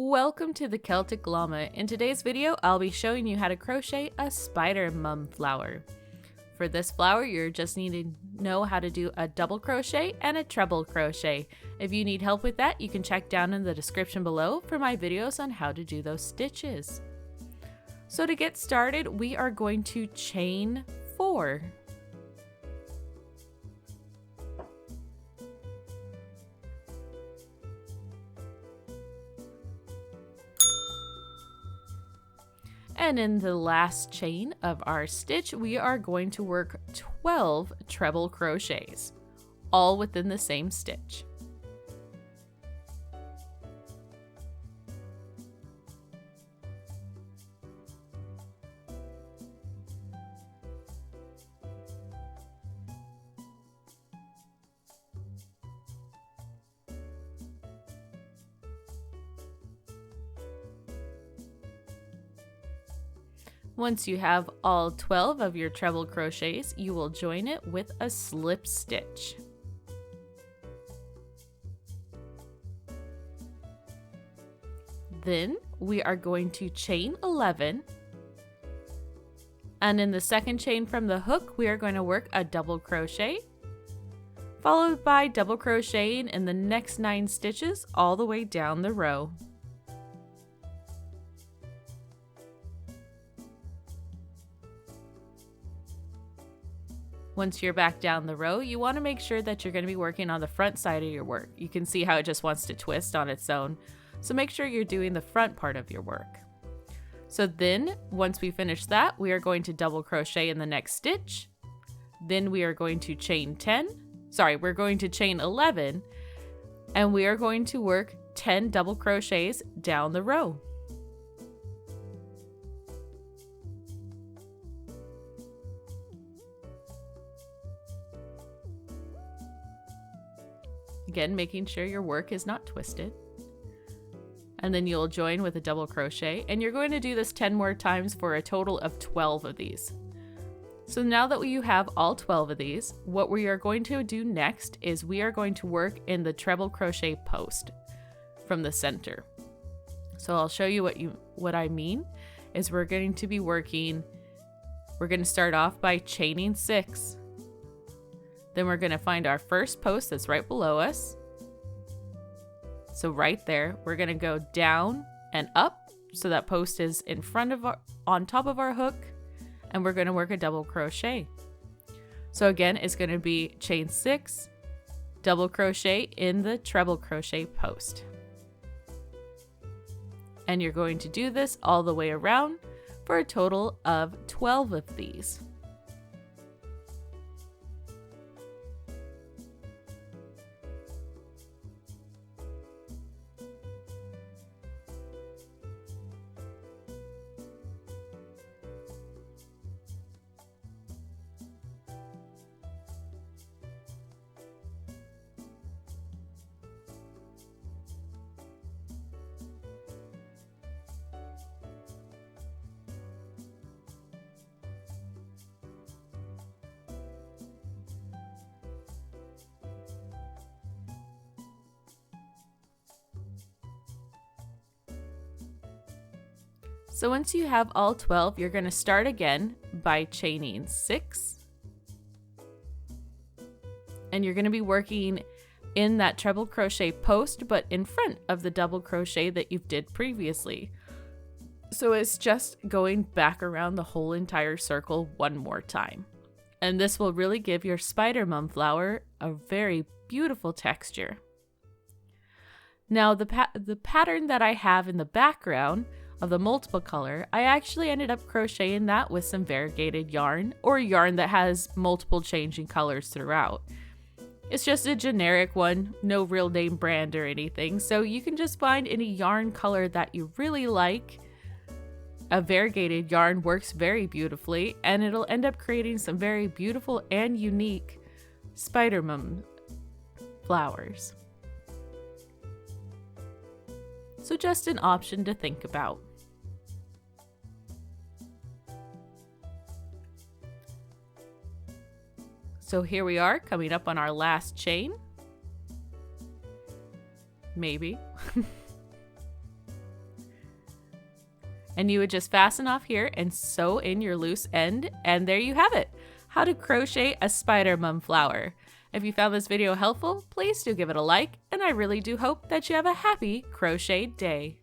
Welcome to the Celtic Llama. In today's video, I'll be showing you how to crochet a spider mum flower. For this flower, you're just needing to know how to do a double crochet and a treble crochet. If you need help with that, you can check down in the description below for my videos on how to do those stitches. So to get started, we are going to chain 4. And in the last chain of our stitch, we are going to work 12 treble crochets, all within the same stitch. Once you have all 12 of your treble crochets, you will join it with a slip stitch. Then we are going to chain 11, and in the second chain from the hook, we are going to work a double crochet, followed by double crocheting in the next 9 stitches all the way down the row. Once you're back down the row, you want to make sure that you're going to be working on the front side of your work. You can see how it just wants to twist on its own. So make sure you're doing the front part of your work. So then, once we finish that, we are going to double crochet in the next stitch. Then we are going to chain 11, and we are going to work 10 double crochets down the row. Again, making sure your work is not twisted. And then you'll join with a double crochet, and you're going to do this 10 more times for a total of 12 of these. So now that you have all 12 of these, what we are going to do next is we are going to work in the treble crochet post from the center. So I'll show you what I mean is we're going to start off by chaining 6. Then we're going to find our first post that's right below us. So right there, we're going to go down and up so that post is on top of our hook, and we're going to work a double crochet. So again, it's going to be chain 6, double crochet in the treble crochet post. And you're going to do this all the way around for a total of 12 of these. So once you have all 12, you're going to start again by chaining 6. And you're going to be working in that treble crochet post, but in front of the double crochet that you did previously. So it's just going back around the whole entire circle one more time. And this will really give your spider mum flower a very beautiful texture. Now the pattern that I have in the background of the multiple color, I actually ended up crocheting that with some variegated yarn, or yarn that has multiple changing colors throughout. It's just a generic one, no real name brand or anything, so you can just find any yarn color that you really like. A variegated yarn works very beautifully, and it'll end up creating some very beautiful and unique spider mum flowers. So just an option to think about. So here we are coming up on our last chain. Maybe. And you would just fasten off here and sew in your loose end, and there you have it, how to crochet a spider mum flower. If you found this video helpful, please do give it a like, and I really do hope that you have a happy crochet day.